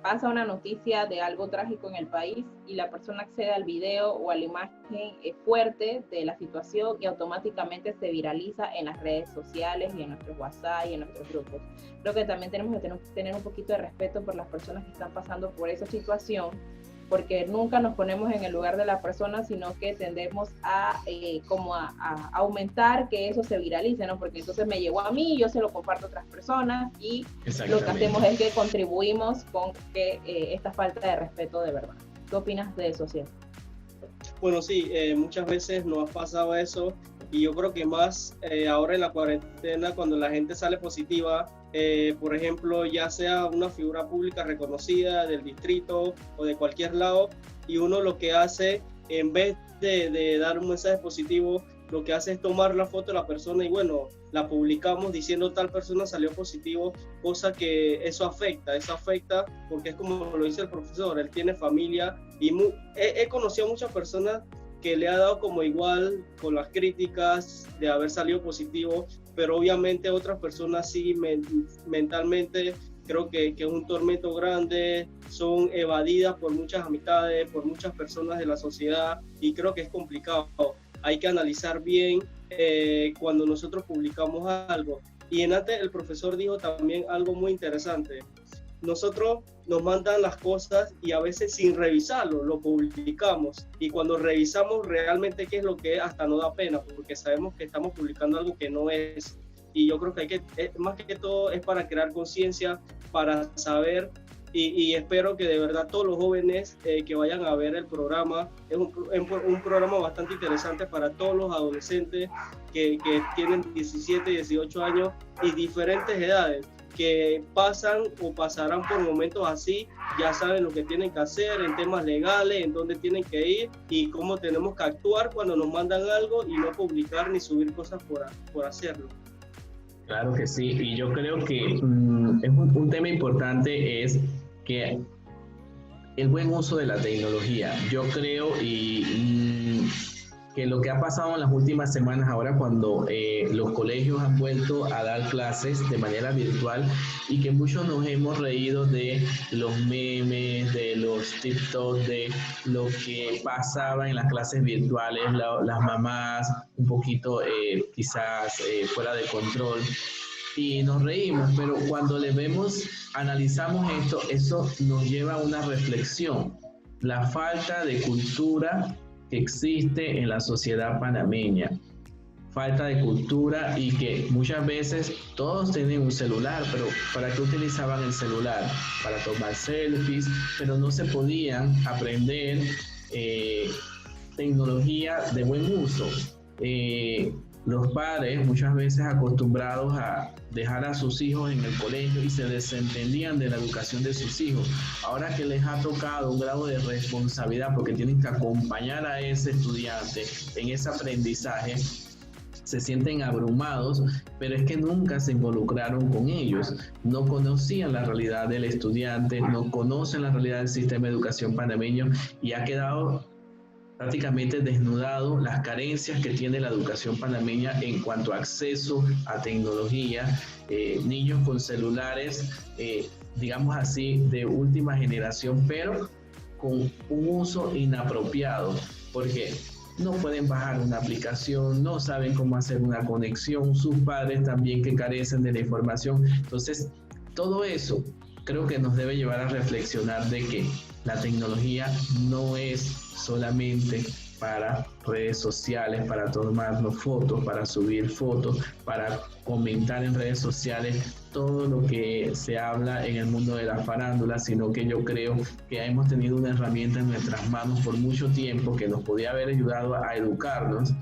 Pasa una noticia de algo trágico en el país y la persona accede al video o a la imagen fuerte de la situación y automáticamente se viraliza en las redes sociales y en nuestros WhatsApp y en nuestros grupos. Creo que también tenemos que tener un poquito de respeto por las personas que están pasando por esa situación, porque nunca nos ponemos en el lugar de la persona, sino que tendemos a aumentar que eso se viralice, ¿no? Porque entonces me llegó a mí, yo se lo comparto a otras personas y lo que hacemos es que contribuimos con que esta falta de respeto de verdad. ¿Qué opinas de eso, Ciel? Bueno, sí, muchas veces nos ha pasado eso y yo creo que más ahora en la cuarentena, cuando la gente sale positiva, por ejemplo, ya sea una figura pública reconocida del distrito o de cualquier lado, y uno lo que hace, en vez de dar un mensaje positivo, lo que hace es tomar la foto de la persona y bueno, la publicamos diciendo tal persona salió positivo, cosa que eso afecta porque es como lo dice el profesor, él tiene familia y he conocido a muchas personas que le ha dado como igual con las críticas de haber salido positivo, pero obviamente otras personas sí mentalmente creo que es un tormento grande, son evadidas por muchas amistades, por muchas personas de la sociedad y creo que es complicado. Hay que analizar bien cuando nosotros publicamos algo. Y antes el profesor dijo también algo muy interesante. Nosotros nos mandan las cosas y a veces sin revisarlo, lo publicamos. Y cuando revisamos realmente qué es lo que es, hasta nos da pena, porque sabemos que estamos publicando algo que no es. Y yo creo que más que todo es para crear conciencia, para saber, y espero que de verdad todos los jóvenes que vayan a ver el programa, es un programa bastante interesante para todos los adolescentes que tienen 17, 18 años y diferentes edades, que pasan o pasarán por momentos así, ya saben lo que tienen que hacer en temas legales, en dónde tienen que ir y cómo tenemos que actuar cuando nos mandan algo y no publicar ni subir cosas por hacerlo. Claro que sí, y yo creo que es un tema importante es que el buen uso de la tecnología. Yo creo que lo que ha pasado en las últimas semanas ahora cuando los colegios han vuelto a dar clases de manera virtual y que muchos nos hemos reído de los memes, de los TikTok, de lo que pasaba en las clases virtuales, las mamás un poquito quizás fuera de control. Y nos reímos, pero cuando le analizamos esto, eso nos lleva a una reflexión. La falta de cultura que existe en la sociedad panameña. Falta de cultura y que muchas veces todos tienen un celular, pero ¿para qué utilizaban el celular? Para tomar selfies, pero no se podían aprender tecnología de buen uso. Los padres muchas veces acostumbrados a dejar a sus hijos en el colegio y se desentendían de la educación de sus hijos. Ahora que les ha tocado un grado de responsabilidad porque tienen que acompañar a ese estudiante en ese aprendizaje, se sienten abrumados, pero es que nunca se involucraron con ellos, no conocían la realidad del estudiante, no conocen la realidad del sistema de educación panameño y ha quedado prácticamente desnudado las carencias que tiene la educación panameña en cuanto a acceso a tecnología, niños con celulares, digamos así, de última generación, pero con un uso inapropiado, porque no pueden bajar una aplicación, no saben cómo hacer una conexión, sus padres también que carecen de la información. Entonces, todo eso creo que nos debe llevar a reflexionar de que la tecnología no es solamente para redes sociales, para tomarnos fotos, para subir fotos, para comentar en redes sociales todo lo que se habla en el mundo de la farándula, sino que yo creo que hemos tenido una herramienta en nuestras manos por mucho tiempo que nos podía haber ayudado a educarnos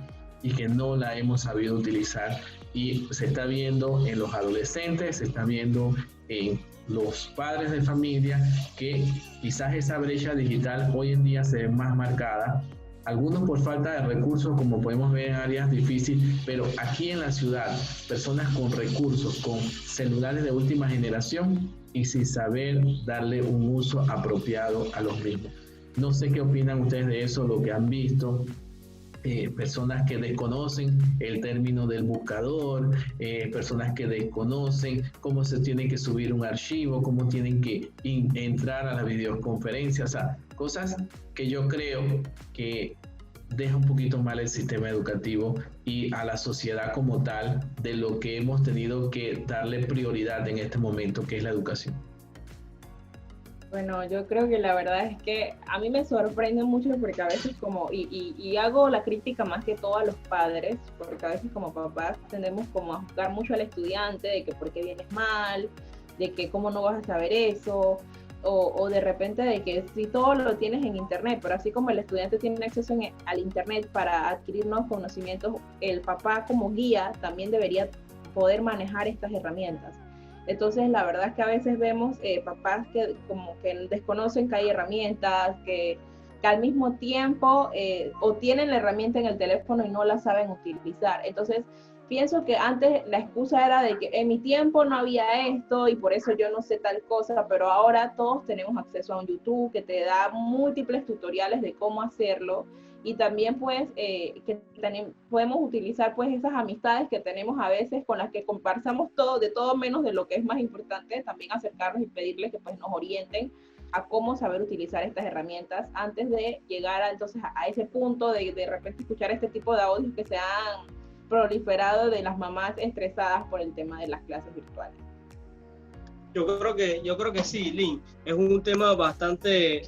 y que no la hemos sabido utilizar. Y se está viendo en los adolescentes, se está viendo en los padres de familia que quizás esa brecha digital hoy en día se ve más marcada, algunos por falta de recursos, como podemos ver en áreas difíciles, pero aquí en la ciudad, personas con recursos, con celulares de última generación y sin saber darle un uso apropiado a los mismos. No sé qué opinan ustedes de eso, lo que han visto. Personas que desconocen el término del buscador, personas que desconocen cómo se tiene que subir un archivo, cómo tienen que entrar a la videoconferencia, o sea, cosas que yo creo que deja un poquito mal el sistema educativo y a la sociedad como tal de lo que hemos tenido que darle prioridad en este momento, que es la educación. Bueno, yo creo que la verdad es que a mí me sorprende mucho porque a veces como, y hago la crítica más que todo a los padres, porque a veces como papás tendemos como a juzgar mucho al estudiante de que por qué vienes mal, de que cómo no vas a saber eso, o de repente de que si todo lo tienes en internet, pero así como el estudiante tiene acceso al internet para adquirir nuevos conocimientos, el papá como guía también debería poder manejar estas herramientas. Entonces, la verdad es que a veces vemos papás que como que desconocen que hay herramientas, que al mismo tiempo o tienen la herramienta en el teléfono y no la saben utilizar. Entonces, pienso que antes la excusa era de que en mi tiempo no había esto y por eso yo no sé tal cosa, pero ahora todos tenemos acceso a un YouTube que te da múltiples tutoriales de cómo hacerlo. Y también pues podemos utilizar pues esas amistades que tenemos a veces con las que conversamos todo, de todo menos de lo que es más importante, también acercarnos y pedirles que pues nos orienten a cómo saber utilizar estas herramientas antes de llegar entonces a ese punto de repente escuchar este tipo de audios que se han proliferado de las mamás estresadas por el tema de las clases virtuales. Yo creo que sí, Lynn, es un tema bastante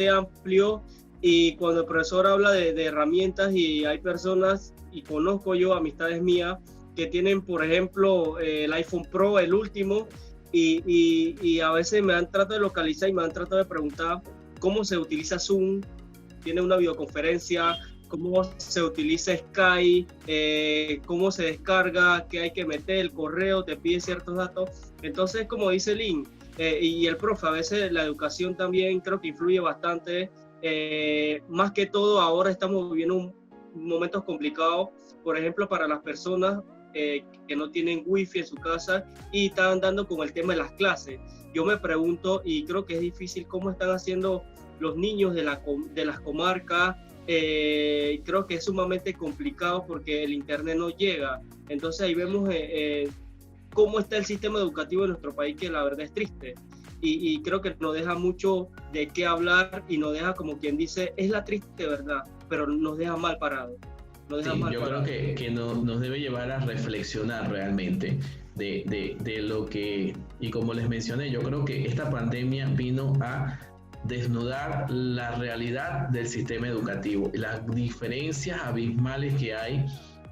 amplio. Y cuando el profesor habla de herramientas y hay personas, y conozco yo amistades mías, que tienen, por ejemplo, el iPhone Pro, el último, y a veces me han tratado de localizar y me han tratado de preguntar cómo se utiliza Zoom, tiene una videoconferencia, cómo se utiliza Skype, cómo se descarga, qué hay que meter, el correo te pide ciertos datos. Entonces, como dice Lynn, y el profe, a veces la educación también creo que influye bastante. Más que todo ahora estamos viviendo momentos complicados, por ejemplo para las personas que no tienen wifi en su casa y están dando con el tema de las clases. Yo me pregunto y creo que es difícil cómo están haciendo los niños de las comarcas. Creo que es sumamente complicado porque el internet no llega. Entonces ahí vemos cómo está el sistema educativo de nuestro país, que la verdad es triste. Y creo que nos deja mucho de qué hablar y nos deja, como quien dice, es la triste verdad, pero nos deja mal parados. Creo que nos debe llevar a reflexionar realmente de lo que, y como les mencioné, yo creo que esta pandemia vino a desnudar la realidad del sistema educativo, las diferencias abismales que hay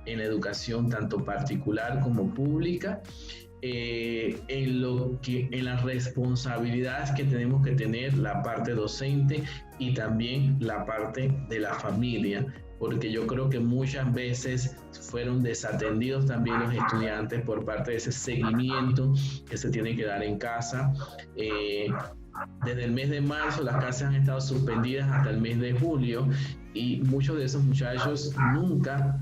en la educación, tanto particular como pública, en las responsabilidades que tenemos que tener la parte docente y también la parte de la familia, porque yo creo que muchas veces fueron desatendidos también los estudiantes por parte de ese seguimiento que se tiene que dar en casa. Desde el mes de marzo las clases han estado suspendidas hasta el mes de julio y muchos de esos muchachos nunca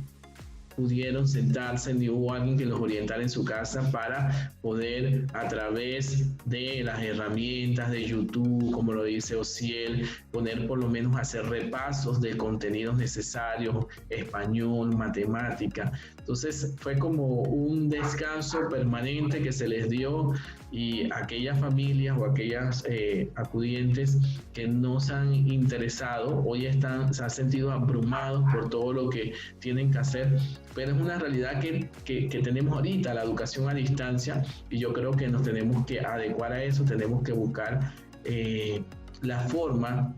pudieron sentarse ni hubo alguien que los orientara en su casa para poder, a través de las herramientas de YouTube, como lo dice Osiel, poner por lo menos hacer repasos de contenidos necesarios, español, matemática. Entonces fue como un descanso permanente que se les dio, y aquellas familias o aquellas acudientes que no se han interesado hoy se han sentido abrumados por todo lo que tienen que hacer, pero es una realidad que tenemos ahorita, la educación a distancia, y yo creo que nos tenemos que adecuar a eso, tenemos que buscar la forma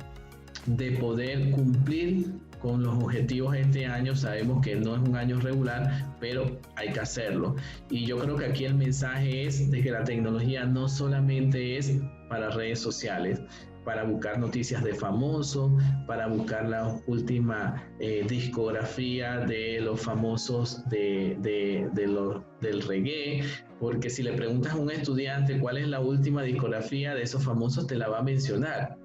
de poder cumplir con los objetivos de este año. Sabemos que no es un año regular, pero hay que hacerlo. Y yo creo que aquí el mensaje es de que la tecnología no solamente es para redes sociales, para buscar noticias de famosos, para buscar la última discografía de los famosos del reggae, porque si le preguntas a un estudiante cuál es la última discografía de esos famosos, te la va a mencionar.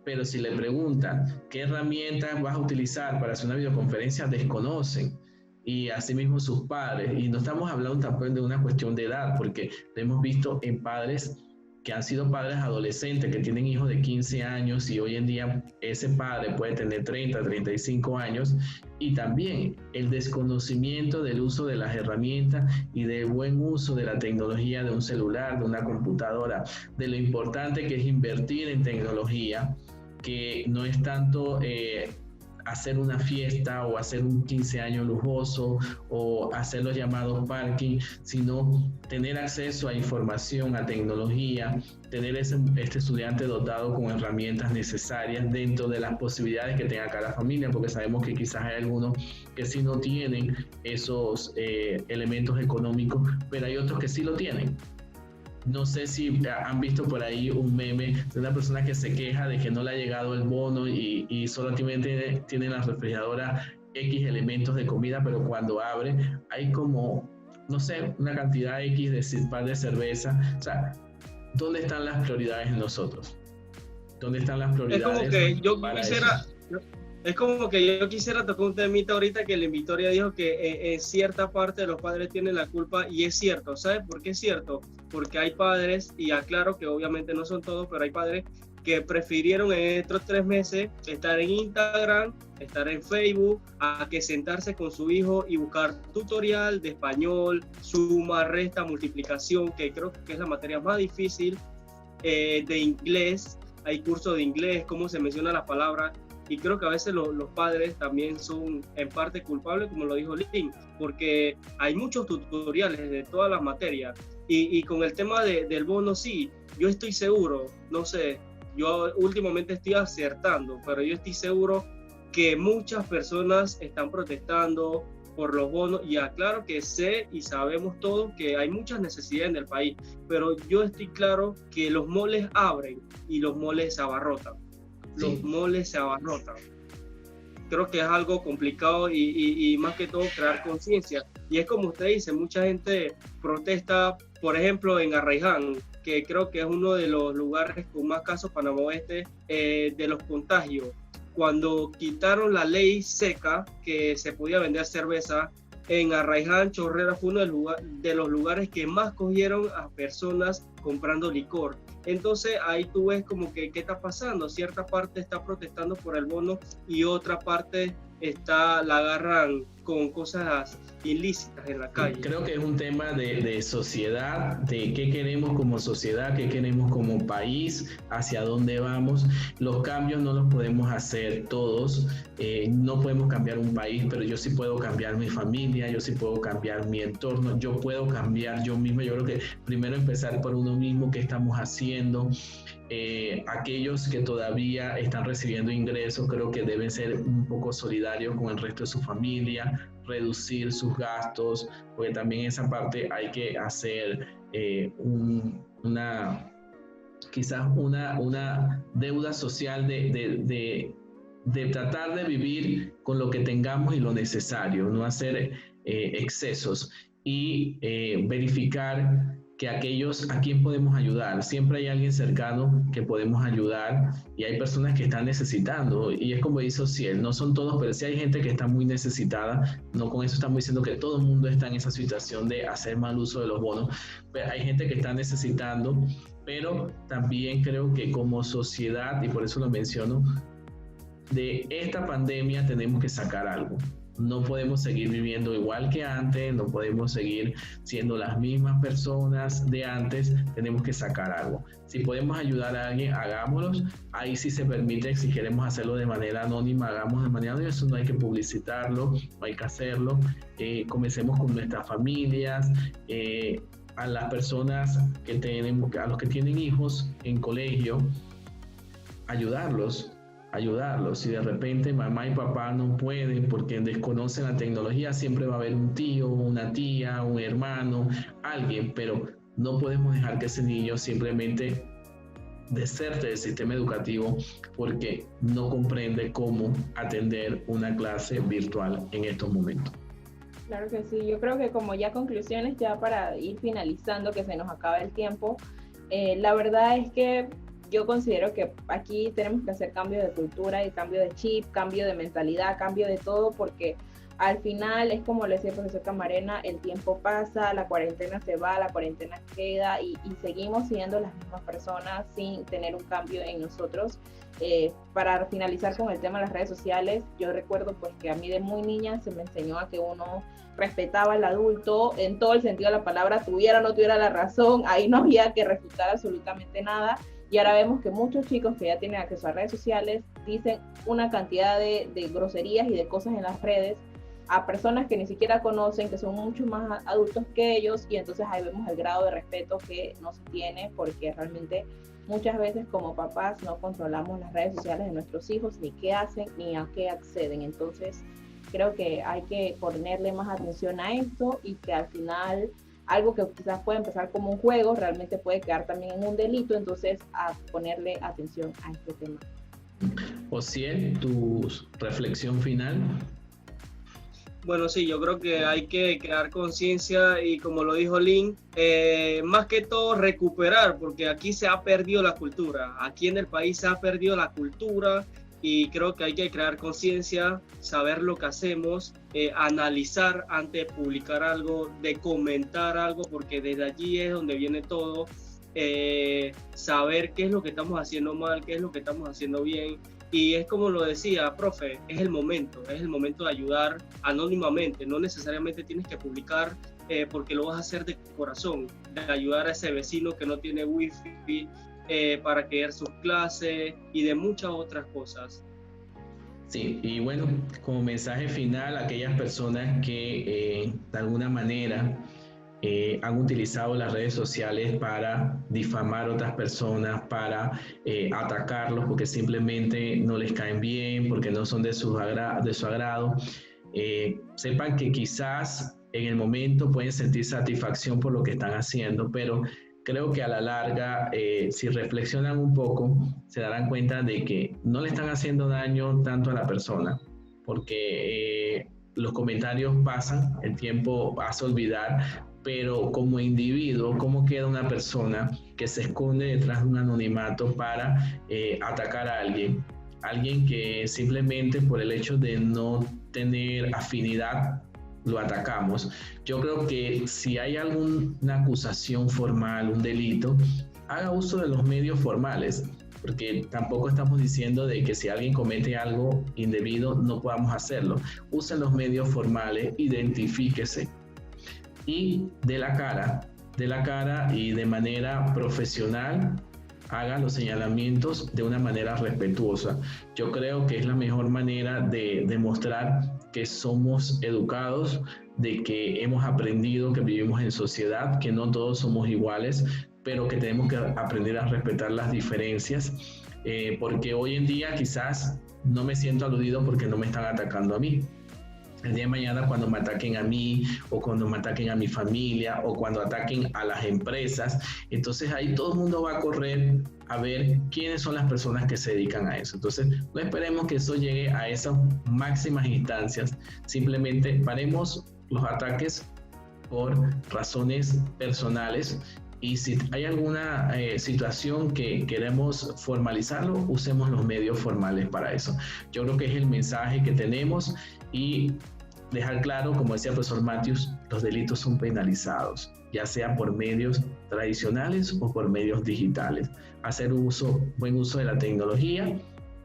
Pero si le preguntan qué herramientas vas a utilizar para hacer una videoconferencia, desconocen. Y asimismo sus padres. Y no estamos hablando tampoco de una cuestión de edad, porque lo hemos visto en padres que han sido padres adolescentes, que tienen hijos de 15 años, y hoy en día ese padre puede tener 30, 35 años, y también el desconocimiento del uso de las herramientas y del buen uso de la tecnología, de un celular, de una computadora, de lo importante que es invertir en tecnología, que no es tanto hacer una fiesta o hacer un 15 años lujoso o hacer los llamados parking, sino tener acceso a información, a tecnología, tener este estudiante dotado con herramientas necesarias dentro de las posibilidades que tenga cada familia, porque sabemos que quizás hay algunos que sí no tienen esos elementos económicos, pero hay otros que sí lo tienen. No sé si han visto por ahí un meme de una persona que se queja de que no le ha llegado el bono y solamente tiene en la refrigeradora X elementos de comida, pero cuando abre hay como, no sé, una cantidad X de par de cerveza. O sea, ¿dónde están las prioridades en nosotros? ¿Dónde están las prioridades? Es como que yo quisiera tocar un temita ahorita que la invitoria dijo que en cierta parte los padres tienen la culpa, y es cierto. ¿Sabes por qué es cierto? Porque hay padres, y aclaro que obviamente no son todos, pero hay padres que prefirieron en estos 3 meses estar en Instagram, estar en Facebook, a que sentarse con su hijo y buscar tutorial de español, suma, resta, multiplicación, que creo que es la materia más difícil, de inglés. Hay cursos de inglés, cómo se mencionan las palabras. Y creo que a veces los padres también son en parte culpables, como lo dijo Lynn, porque hay muchos tutoriales de todas las materias. Y con el tema del bono, sí, yo estoy seguro, no sé, yo últimamente estoy acertando, pero yo estoy seguro que muchas personas están protestando por los bonos. Y aclaro que sé y sabemos todos que hay muchas necesidades en el país, pero yo estoy claro que los moles abren y los moles se abarrotan. Los moles se abarrotan. Creo que es algo complicado y más que todo crear conciencia. Y es como usted dice, mucha gente protesta, por ejemplo, en Arraiján, que creo que es uno de los lugares con más casos, Panamá Oeste, de los contagios. Cuando quitaron la ley seca, que se podía vender cerveza, en Arraiján, Chorrera fue uno de los lugares que más cogieron a personas comprando licor. Entonces ahí tú ves como que qué está pasando. Cierta parte está protestando por el bono y otra parte la agarran con cosas ilícitas en la calle. Creo que es un tema de sociedad, de qué queremos como sociedad, qué queremos como país, hacia dónde vamos. Los cambios no los podemos hacer todos, no podemos cambiar un país, pero yo sí puedo cambiar mi familia, yo sí puedo cambiar mi entorno, yo puedo cambiar yo mismo. Yo creo que primero empezar por uno mismo, qué estamos haciendo. Aquellos que todavía están recibiendo ingresos, creo que deben ser un poco solidarios con el resto de su familia, reducir sus gastos, porque también esa parte hay que hacer quizás una deuda social de tratar de vivir con lo que tengamos y lo necesario, no hacer excesos, y verificar que aquellos a quien podemos ayudar. Siempre hay alguien cercano que podemos ayudar y hay personas que están necesitando. Y es como dice Ociel, no son todos, pero sí hay gente que está muy necesitada. No con eso estamos diciendo que todo el mundo está en esa situación de hacer mal uso de los bonos, pero hay gente que está necesitando, pero también creo que como sociedad, y por eso lo menciono, de esta pandemia tenemos que sacar algo. No podemos seguir viviendo igual que antes, no podemos seguir siendo las mismas personas de antes, tenemos que sacar algo. Si podemos ayudar a alguien, hagámoslo. Ahí sí se permite, si queremos hacerlo de manera anónima, hagamos de manera anónima, eso no hay que publicitarlo, no hay que hacerlo. Comencemos con nuestras familias, a las personas que tenemos, a los que tienen hijos en colegio, ayudarlos. Si de repente mamá y papá no pueden porque desconocen la tecnología, siempre va a haber un tío, una tía, un hermano, alguien, pero no podemos dejar que ese niño simplemente deserte del sistema educativo porque no comprende cómo atender una clase virtual en estos momentos. Claro que sí, yo creo que como ya conclusiones, ya para ir finalizando, que se nos acaba el tiempo, la verdad es que yo considero que aquí tenemos que hacer cambio de cultura y cambio de chip, cambio de mentalidad, cambio de todo, porque al final es como le decía el profesor Camarena, el tiempo pasa, la cuarentena se va, la cuarentena queda y seguimos siendo las mismas personas sin tener un cambio en nosotros. Para finalizar con el tema de las redes sociales, yo recuerdo pues que a mí de muy niña se me enseñó a que uno respetaba al adulto en todo el sentido de la palabra, tuviera o no tuviera la razón, ahí no había que refutar absolutamente nada. Y ahora vemos que muchos chicos que ya tienen acceso a redes sociales dicen una cantidad de groserías y de cosas en las redes a personas que ni siquiera conocen, que son mucho más adultos que ellos, y entonces ahí vemos el grado de respeto que no se tiene, porque realmente muchas veces como papás no controlamos las redes sociales de nuestros hijos, ni qué hacen, ni a qué acceden. Entonces creo que hay que ponerle más atención a esto y que al final algo que quizás puede empezar como un juego, realmente puede quedar también en un delito, entonces a ponerle atención a este tema. Ociel, tu reflexión final. Bueno, sí, yo creo que hay que crear conciencia y como lo dijo Lynn, más que todo recuperar, porque aquí se ha perdido la cultura, aquí en el país se ha perdido la cultura y creo que hay que crear conciencia, saber lo que hacemos, analizar antes de publicar algo, de comentar algo, porque desde allí es donde viene todo, saber qué es lo que estamos haciendo mal, qué es lo que estamos haciendo bien. Y es como lo decía, profe, es el momento de ayudar anónimamente, no necesariamente tienes que publicar porque lo vas a hacer de corazón, de ayudar a ese vecino que no tiene wifi para que dé sus clases y de muchas otras cosas. Sí, y bueno, como mensaje final, aquellas personas que de alguna manera han utilizado las redes sociales para difamar a otras personas, para atacarlos porque simplemente no les caen bien, porque no son de su agrado. Sepan que quizás en el momento pueden sentir satisfacción por lo que están haciendo, pero creo que a la larga, si reflexionan un poco, se darán cuenta de que no le están haciendo daño tanto a la persona, porque los comentarios pasan, el tiempo hace olvidar, pero como individuo, ¿cómo queda una persona que se esconde detrás de un anonimato para atacar a alguien? Alguien que simplemente por el hecho de no tener afinidad lo atacamos. Yo creo que si hay alguna acusación formal, un delito, haga uso de los medios formales, porque tampoco estamos diciendo de que si alguien comete algo indebido no podamos hacerlo. Usen los medios formales, identifíquese y de la cara y de manera profesional haga los señalamientos de una manera respetuosa. Yo creo que es la mejor manera de demostrar que somos educados, de que hemos aprendido que vivimos en sociedad, que no todos somos iguales, pero que tenemos que aprender a respetar las diferencias, porque hoy en día quizás no me siento aludido porque no me están atacando a mí. El día de mañana cuando me ataquen a mí o cuando me ataquen a mi familia o cuando ataquen a las empresas, entonces ahí todo el mundo va a correr a ver quiénes son las personas que se dedican a eso. Entonces no esperemos que eso llegue a esas máximas instancias, simplemente paremos los ataques por razones personales y si hay alguna situación que queremos formalizarlo, usemos los medios formales para eso. Yo creo que es el mensaje que tenemos y dejar claro, como decía el profesor Matthews, los delitos son penalizados, ya sea por medios tradicionales o por medios digitales. Hacer buen uso de la tecnología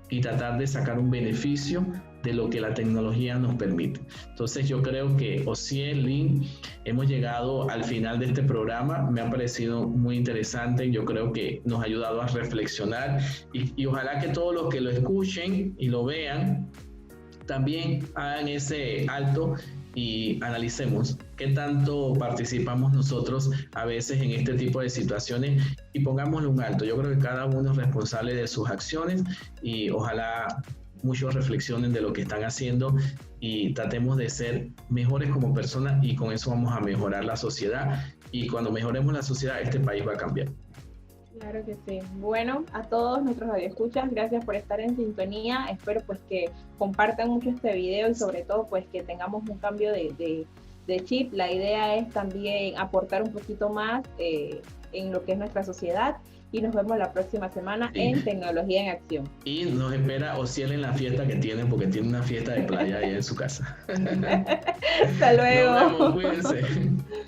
y tratar de sacar un beneficio de lo que la tecnología nos permite. Entonces yo creo que Osiel, Lynn, hemos llegado al final de este programa. Me ha parecido muy interesante. Yo creo que nos ha ayudado a reflexionar y ojalá que todos los que lo escuchen y lo vean también hagan ese alto y analicemos qué tanto participamos nosotros a veces en este tipo de situaciones y pongámosle un alto. Yo creo que cada uno es responsable de sus acciones y ojalá muchos reflexionen de lo que están haciendo y tratemos de ser mejores como personas y con eso vamos a mejorar la sociedad y cuando mejoremos la sociedad este país va a cambiar. Claro que sí. Bueno, a todos nuestros radioescuchas, gracias por estar en sintonía. Espero pues que compartan mucho este video y sobre todo pues que tengamos un cambio de chip. La idea es también aportar un poquito más en lo que es nuestra sociedad y nos vemos la próxima semana en Tecnología en Acción. Y nos espera Osiel en la fiesta que tiene, porque tiene una fiesta de playa ahí en su casa. Hasta luego. Nos vemos, cuídense.